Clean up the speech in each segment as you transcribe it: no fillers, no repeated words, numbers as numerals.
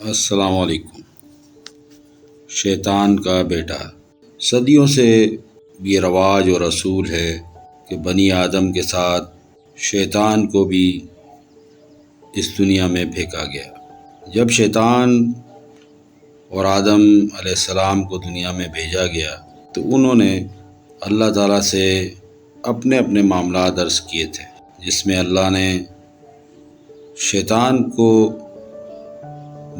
السلام علیکم۔ شیطان کا بیٹا۔ صدیوں سے یہ رواج اور اصول ہے کہ بنی آدم کے ساتھ شیطان کو بھی اس دنیا میں پھینکا گیا۔ جب شیطان اور آدم علیہ السلام کو دنیا میں بھیجا گیا تو انہوں نے اللہ تعالیٰ سے اپنے اپنے معاملات عرض کیے تھے، جس میں اللہ نے شیطان کو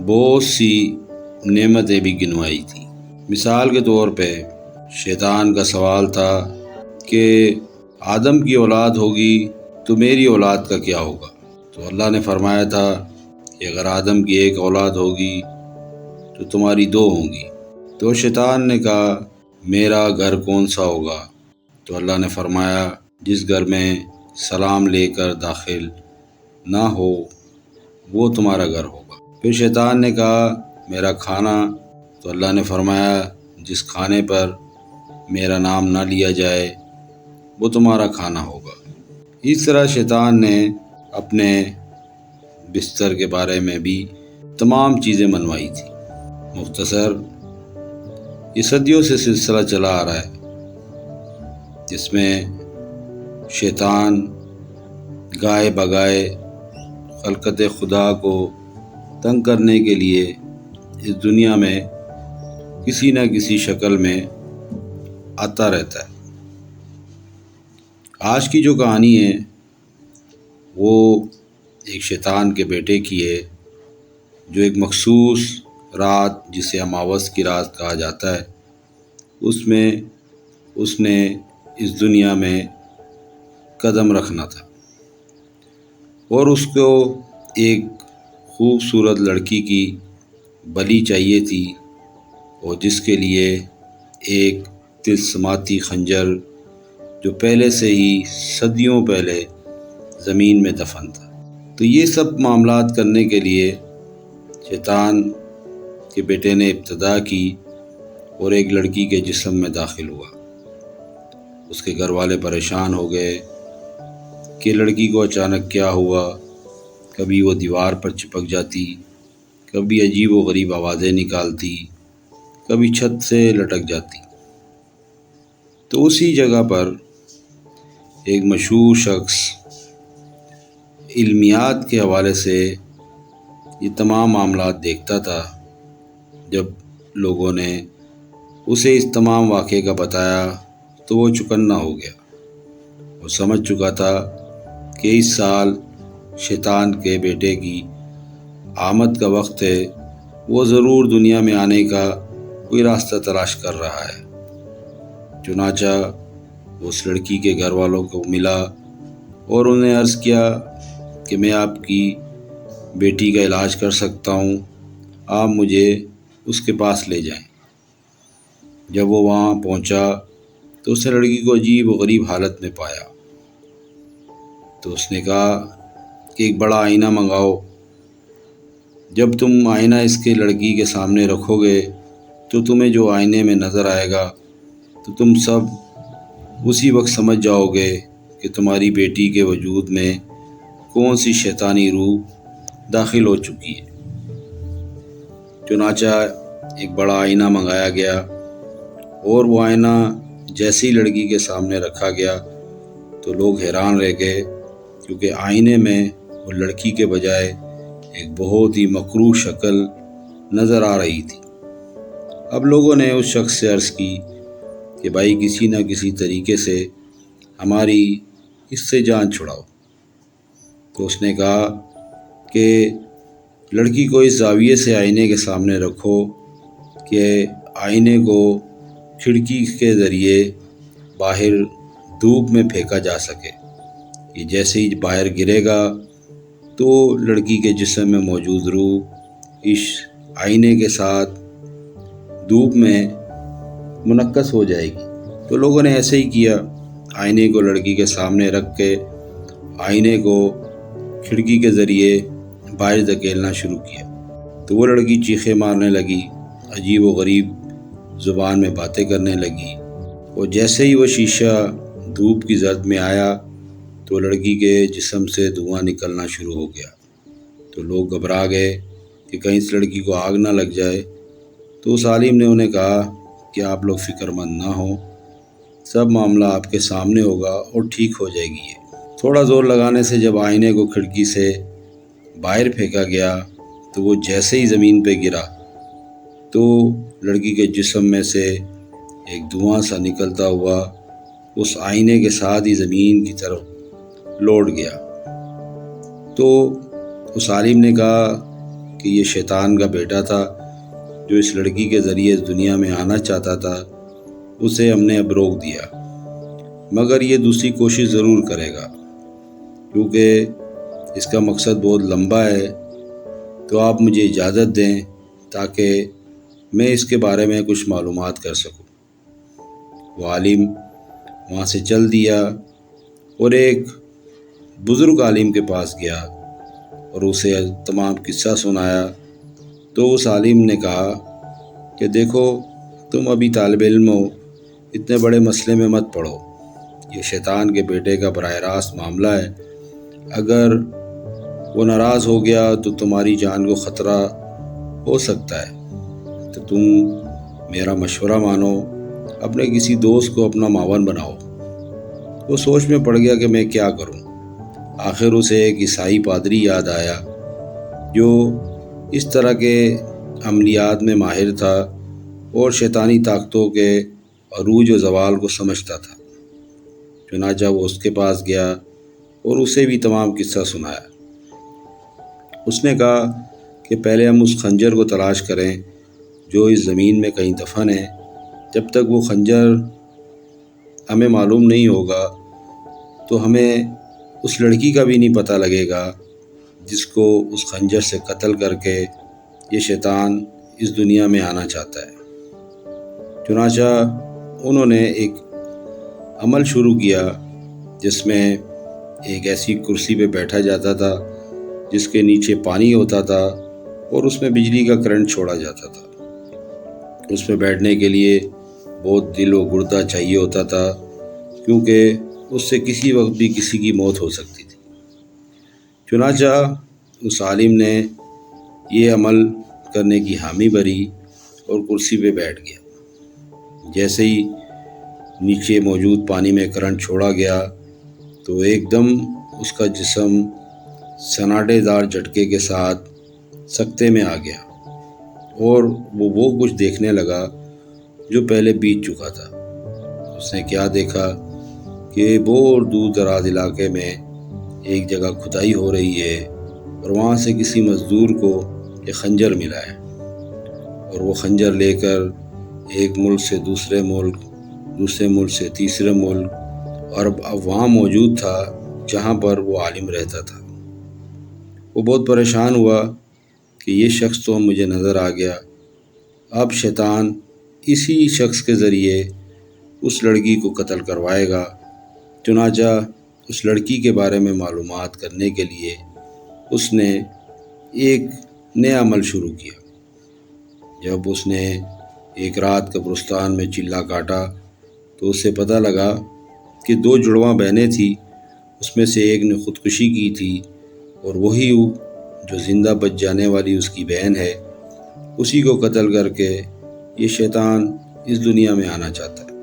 بہت سی نعمتیں بھی گنوائی تھی۔ مثال کے طور پہ شیطان کا سوال تھا کہ آدم کی اولاد ہوگی تو میری اولاد کا کیا ہوگا؟ تو اللہ نے فرمایا تھا کہ اگر آدم کی ایک اولاد ہوگی تو تمہاری دو ہوں گی۔ تو شیطان نے کہا میرا گھر کون سا ہوگا؟ تو اللہ نے فرمایا جس گھر میں سلام لے کر داخل نہ ہو وہ تمہارا گھر ہوگا۔ پھر شیطان نے کہا میرا کھانا؟ تو اللہ نے فرمایا جس کھانے پر میرا نام نہ لیا جائے وہ تمہارا کھانا ہوگا۔ اس طرح شیطان نے اپنے بستر کے بارے میں بھی تمام چیزیں منوائی تھی۔ مختصر یہ صدیوں سے سلسلہ چلا آ رہا ہے، جس میں شیطان گائے بگائے خلقت خدا کو تنگ کرنے کے لیے اس دنیا میں کسی نہ کسی شکل میں آتا رہتا ہے۔ آج کی جو کہانی ہے وہ ایک شیطان کے بیٹے کی ہے، جو ایک مخصوص رات جسے اماوس کی رات کہا جاتا ہے اس میں اس نے اس دنیا میں قدم رکھنا تھا، اور اس کو ایک خوبصورت لڑکی کی بلی چاہیے تھی، اور جس کے لیے ایک طلسماتی خنجر جو پہلے سے ہی صدیوں پہلے زمین میں دفن تھا۔ تو یہ سب معاملات کرنے کے لیے شیطان کے بیٹے نے ابتدا کی اور ایک لڑکی کے جسم میں داخل ہوا۔ اس کے گھر والے پریشان ہو گئے کہ لڑکی کو اچانک کیا ہوا، کبھی وہ دیوار پر چپک جاتی، کبھی عجیب و غریب آوازیں نکالتی، کبھی چھت سے لٹک جاتی۔ تو اسی جگہ پر ایک مشہور شخص علمیات کے حوالے سے یہ تمام معاملات دیکھتا تھا۔ جب لوگوں نے اسے اس تمام واقعے کا بتایا تو وہ چکنا ہو گیا۔ وہ سمجھ چکا تھا کہ اس سال شیطان کے بیٹے کی آمد کا وقت ہے، وہ ضرور دنیا میں آنے کا کوئی راستہ تلاش کر رہا ہے۔ چنانچہ وہ اس لڑکی کے گھر والوں کو ملا اور انہیں عرض کیا کہ میں آپ کی بیٹی کا علاج کر سکتا ہوں، آپ مجھے اس کے پاس لے جائیں۔ جب وہ وہاں پہنچا تو اس نے لڑکی کو عجیب و غریب حالت میں پایا۔ تو اس نے کہا کہ ایک بڑا آئینہ منگاؤ، جب تم آئینہ اس کے لڑکی کے سامنے رکھو گے تو تمہیں جو آئینے میں نظر آئے گا تو تم سب اسی وقت سمجھ جاؤ گے کہ تمہاری بیٹی کے وجود میں کون سی شیطانی روح داخل ہو چکی ہے۔ چنانچہ ایک بڑا آئینہ منگایا گیا، اور وہ آئینہ جیسی لڑکی کے سامنے رکھا گیا تو لوگ حیران رہ گئے، کیونکہ آئینے میں وہ لڑکی کے بجائے ایک بہت ہی مکروہ شکل نظر آ رہی تھی۔ اب لوگوں نے اس شخص سے عرض کی کہ بھائی کسی نہ کسی طریقے سے ہماری اس سے جان چھڑاؤ۔ تو اس نے کہا کہ لڑکی کو اس زاویے سے آئینے کے سامنے رکھو کہ آئینے کو کھڑکی کے ذریعے باہر دھوپ میں پھینکا جا سکے۔ یہ جیسے ہی باہر گرے گا تو لڑکی کے جسم میں موجود روح اس آئینے کے ساتھ دھوپ میں منعکس ہو جائے گی۔ تو لوگوں نے ایسے ہی کیا، آئینے کو لڑکی کے سامنے رکھ کے آئینے کو کھڑکی کے ذریعے باہر دھکیلنا شروع کیا۔ تو وہ لڑکی چیخیں مارنے لگی، عجیب و غریب زبان میں باتیں کرنے لگی، اور جیسے ہی وہ شیشہ دھوپ کی زرد میں آیا تو لڑکی کے جسم سے دھواں نکلنا شروع ہو گیا۔ تو لوگ گھبرا گئے کہ کہیں اس لڑکی کو آگ نہ لگ جائے، تو اس عالم نے انہیں کہا کہ آپ لوگ فکر مند نہ ہوں، سب معاملہ آپ کے سامنے ہوگا اور ٹھیک ہو جائے گی۔ تھوڑا زور لگانے سے جب آئینے کو کھڑکی سے باہر پھینکا گیا تو وہ جیسے ہی زمین پہ گرا تو لڑکی کے جسم میں سے ایک دھواں سا نکلتا ہوا اس آئینے کے ساتھ ہی زمین کی طرف لوٹ گیا۔ تو اس عالم نے کہا کہ یہ شیطان کا بیٹا تھا جو اس لڑکی کے ذریعے اس دنیا میں آنا چاہتا تھا، اسے ہم نے اب روک دیا، مگر یہ دوسری کوشش ضرور کرے گا کیونکہ اس کا مقصد بہت لمبا ہے۔ تو آپ مجھے اجازت دیں تاکہ میں اس کے بارے میں کچھ معلومات کر سکوں۔ وہ عالم وہاں سے چل دیا اور ایک بزرگ عالم کے پاس گیا اور اسے تمام قصہ سنایا۔ تو اس عالم نے کہا کہ دیکھو، تم ابھی طالب علم ہو، اتنے بڑے مسئلے میں مت پڑو، یہ شیطان کے بیٹے کا براہ راست معاملہ ہے، اگر وہ ناراض ہو گیا تو تمہاری جان کو خطرہ ہو سکتا ہے، تو تم میرا مشورہ مانو، اپنے کسی دوست کو اپنا معاون بناؤ۔ وہ سوچ میں پڑ گیا کہ میں کیا کروں۔ آخر اسے ایک عیسائی پادری یاد آیا جو اس طرح کے عملیات میں ماہر تھا اور شیطانی طاقتوں کے عروج و زوال کو سمجھتا تھا۔ چنانچہ وہ اس کے پاس گیا اور اسے بھی تمام قصہ سنایا۔ اس نے کہا کہ پہلے ہم اس خنجر کو تلاش کریں جو اس زمین میں کہیں دفن ہے، جب تک وہ خنجر ہمیں معلوم نہیں ہوگا تو ہمیں اس لڑکی کا بھی نہیں پتہ لگے گا جس کو اس خنجر سے قتل کر کے یہ شیطان اس دنیا میں آنا چاہتا ہے۔ چنانچہ انہوں نے ایک عمل شروع کیا جس میں ایک ایسی کرسی پہ بیٹھا جاتا تھا جس کے نیچے پانی ہوتا تھا اور اس میں بجلی کا کرنٹ چھوڑا جاتا تھا۔ اس میں بیٹھنے کے لیے بہت دل و گردہ چاہیے ہوتا تھا کیونکہ اس سے کسی وقت بھی کسی کی موت ہو سکتی تھی۔ چنانچہ اس عالم نے یہ عمل کرنے کی حامی بھری اور کرسی پہ بیٹھ گیا۔ جیسے ہی نیچے موجود پانی میں کرنٹ چھوڑا گیا تو ایک دم اس کا جسم سناٹے دار جھٹکے کے ساتھ سکتے میں آ گیا اور وہ کچھ دیکھنے لگا جو پہلے بیت چکا تھا۔ اس نے کیا دیکھا کہ بہت دور دراز علاقے میں ایک جگہ کھدائی ہو رہی ہے اور وہاں سے کسی مزدور کو ایک خنجر ملا ہے اور وہ خنجر لے کر ایک ملک سے دوسرے ملک، دوسرے ملک سے تیسرے ملک، اور اب وہاں موجود تھا جہاں پر وہ عالم رہتا تھا۔ وہ بہت پریشان ہوا کہ یہ شخص تو مجھے نظر آ گیا، اب شیطان اسی شخص کے ذریعے اس لڑکی کو قتل کروائے گا۔ چنانچہ اس لڑکی کے بارے میں معلومات کرنے کے لیے اس نے ایک نیا عمل شروع کیا۔ جب اس نے ایک رات قبرستان میں چلہ کاٹا تو اس سے پتہ لگا کہ 2 جڑواں بہنیں تھیں، اس میں سے ایک نے خودکشی کی تھی اور وہی جو زندہ بچ جانے والی اس کی بہن ہے، اسی کو قتل کر کے یہ شیطان اس دنیا میں آنا چاہتا ہے۔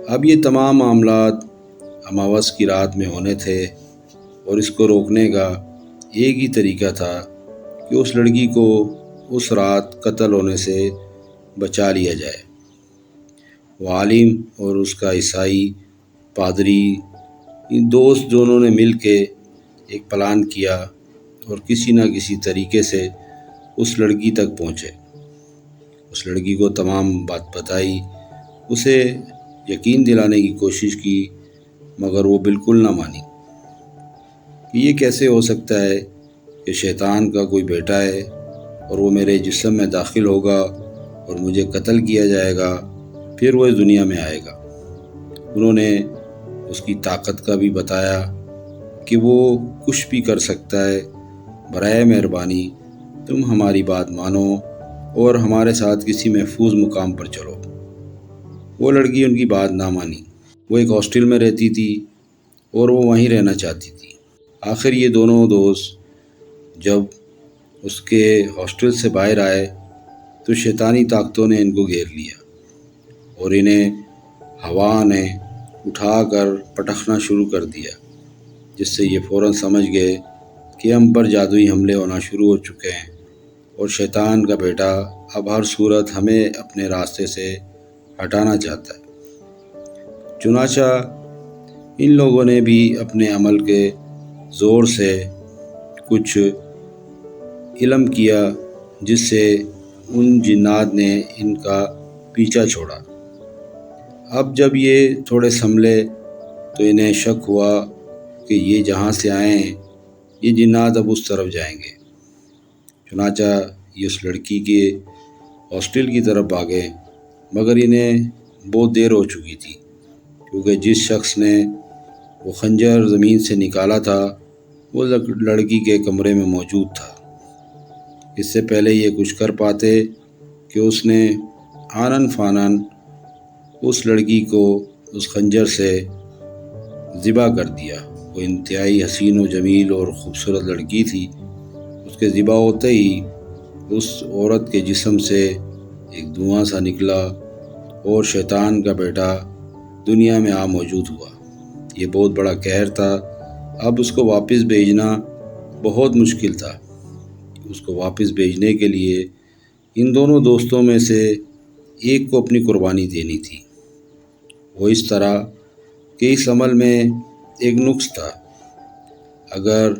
اب یہ تمام معاملات اماوس کی رات میں ہونے تھے اور اس کو روکنے کا ایک ہی طریقہ تھا کہ اس لڑکی کو اس رات قتل ہونے سے بچا لیا جائے۔ وہ عالم اور اس کا عیسائی پادری، ان دوست دونوں نے مل کے ایک پلان کیا اور کسی نہ کسی طریقے سے اس لڑکی تک پہنچے۔ اس لڑکی کو تمام بات بتائی، اسے یقین دلانے کی کوشش کی، مگر وہ بالکل نہ مانی کہ یہ کیسے ہو سکتا ہے کہ شیطان کا کوئی بیٹا ہے اور وہ میرے جسم میں داخل ہوگا اور مجھے قتل کیا جائے گا، پھر وہ اس دنیا میں آئے گا۔ انہوں نے اس کی طاقت کا بھی بتایا کہ وہ کچھ بھی کر سکتا ہے، برائے مہربانی تم ہماری بات مانو اور ہمارے ساتھ کسی محفوظ مقام پر چلو۔ وہ لڑکی ان کی بات نہ مانی۔ وہ ایک ہاسٹل میں رہتی تھی اور وہ وہیں رہنا چاہتی تھی۔ آخر یہ دونوں دوست جب اس کے ہاسٹل سے باہر آئے تو شیطانی طاقتوں نے ان کو گھیر لیا اور انہیں ہوا نے اٹھا کر پٹخنا شروع کر دیا، جس سے یہ فوراً سمجھ گئے کہ ہم پر جادوئی حملے ہونا شروع ہو چکے ہیں اور شیطان کا بیٹا اب ہر صورت ہمیں اپنے راستے سے ہٹانا چاہتا ہے۔ چنانچہ ان لوگوں نے بھی اپنے عمل کے زور سے کچھ علم کیا، جس سے ان جنات نے ان کا پیچھا چھوڑا۔ اب جب یہ تھوڑے سنبھلے تو انہیں شک ہوا کہ یہ جہاں سے آئے ہیں یہ جنات اب اس طرف جائیں گے۔ چنانچہ یہ اس لڑکی کے ہاسٹل کی طرف بھاگے، مگر انہیں بہت دیر ہو چکی تھی، کیونکہ جس شخص نے وہ خنجر زمین سے نکالا تھا وہ لڑکی کے کمرے میں موجود تھا۔ اس سے پہلے یہ کچھ کر پاتے کہ اس نے آنن فانن اس لڑکی کو اس خنجر سے ذبح کر دیا۔ وہ انتہائی حسین و جمیل اور خوبصورت لڑکی تھی۔ اس کے ذبح ہوتے ہی اس عورت کے جسم سے ایک دھواں سا نکلا اور شیطان کا بیٹا دنیا میں آ موجود ہوا۔ یہ بہت بڑا قہر تھا۔ اب اس کو واپس بھیجنا بہت مشکل تھا۔ اس کو واپس بھیجنے کے لیے ان دونوں دوستوں میں سے ایک کو اپنی قربانی دینی تھی۔ وہ اس طرح کہ اس عمل میں ایک نقص تھا۔ اگر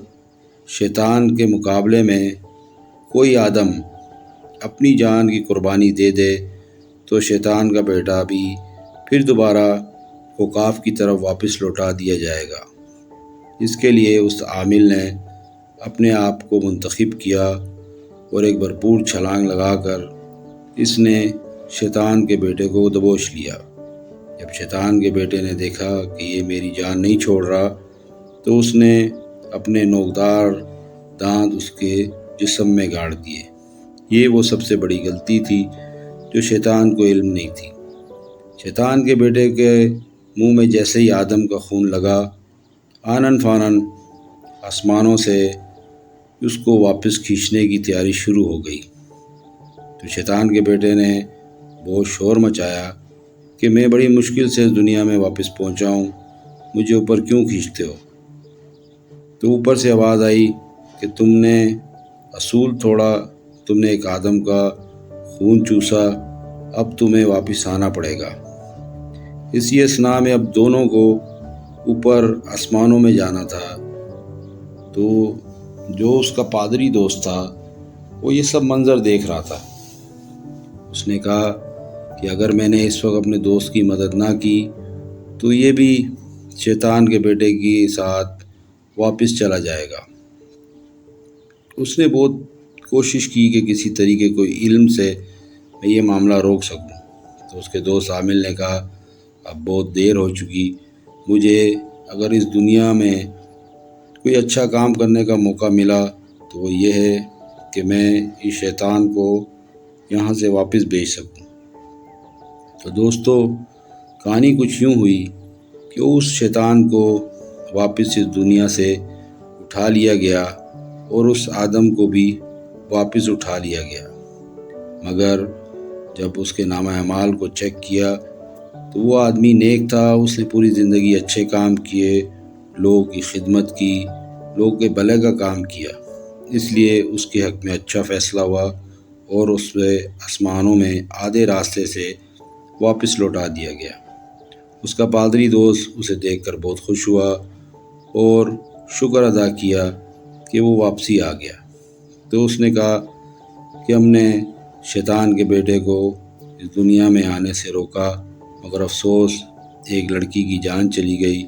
شیطان کے مقابلے میں کوئی آدم اپنی جان کی قربانی دے دے تو شیطان کا بیٹا بھی پھر دوبارہ اوقاف کی طرف واپس لوٹا دیا جائے گا۔ اس کے لیے اس عامل نے اپنے آپ کو منتخب کیا اور ایک بھرپور چھلانگ لگا کر اس نے شیطان کے بیٹے کو دبوچ لیا۔ جب شیطان کے بیٹے نے دیکھا کہ یہ میری جان نہیں چھوڑ رہا تو اس نے اپنے نوکدار دانت اس کے جسم میں گاڑ دیے۔ یہ وہ سب سے بڑی غلطی تھی جو شیطان کو علم نہیں تھی۔ شیطان کے بیٹے کے منہ میں جیسے ہی آدم کا خون لگا، آنن فانن آسمانوں سے اس کو واپس کھینچنے کی تیاری شروع ہو گئی۔ تو شیطان کے بیٹے نے بہت شور مچایا کہ میں بڑی مشکل سے اس دنیا میں واپس پہنچا ہوں، مجھے اوپر کیوں کھینچتے ہو؟ تو اوپر سے آواز آئی کہ تم نے اصول توڑا، تم نے ایک آدم کا خون چوسا، اب تمہیں واپس آنا پڑے گا۔ اسی اثنا میں اب دونوں کو اوپر آسمانوں میں جانا تھا۔ تو جو اس کا پادری دوست تھا وہ یہ سب منظر دیکھ رہا تھا۔ اس نے کہا کہ اگر میں نے اس وقت اپنے دوست کی مدد نہ کی تو یہ بھی شیطان کے بیٹے کے ساتھ واپس چلا جائے گا۔ اس نے بہت کوشش کی کہ کسی طریقے کوئی علم سے میں یہ معاملہ روک سکوں۔ تو اس کے دوست عامل نے کہا اب بہت دیر ہو چکی، مجھے اگر اس دنیا میں کوئی اچھا کام کرنے کا موقع ملا تو وہ یہ ہے کہ میں اس شیطان کو یہاں سے واپس بھیج سکوں۔ تو دوستو، کہانی کچھ یوں ہوئی کہ اس شیطان کو واپس اس دنیا سے اٹھا لیا گیا اور اس آدم کو بھی واپس اٹھا لیا گیا، مگر جب اس کے نامہ اعمال کو چیک کیا تو وہ آدمی نیک تھا، اس نے پوری زندگی اچھے کام کیے، لوگوں کی خدمت کی، لوگوں کے بھلے کا کام کیا، اس لیے اس کے حق میں اچھا فیصلہ ہوا اور اس پہ آسمانوں میں آدھے راستے سے واپس لوٹا دیا گیا۔ اس کا پادری دوست اسے دیکھ کر بہت خوش ہوا اور شکر ادا کیا کہ وہ واپسی آ گیا۔ تو اس نے کہا کہ ہم نے شیطان کے بیٹے کو اس دنیا میں آنے سے روکا، مگر افسوس ایک لڑکی کی جان چلی گئی۔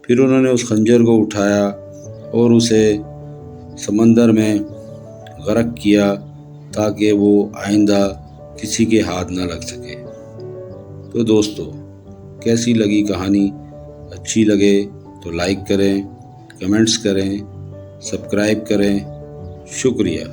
پھر انہوں نے اس خنجر کو اٹھایا اور اسے سمندر میں غرق کیا تاکہ وہ آئندہ کسی کے ہاتھ نہ لگ سکے۔ تو دوستو، کیسی لگی کہانی؟ اچھی لگے تو لائک کریں، کمنٹس کریں، سبسکرائب کریں۔ شکریہ۔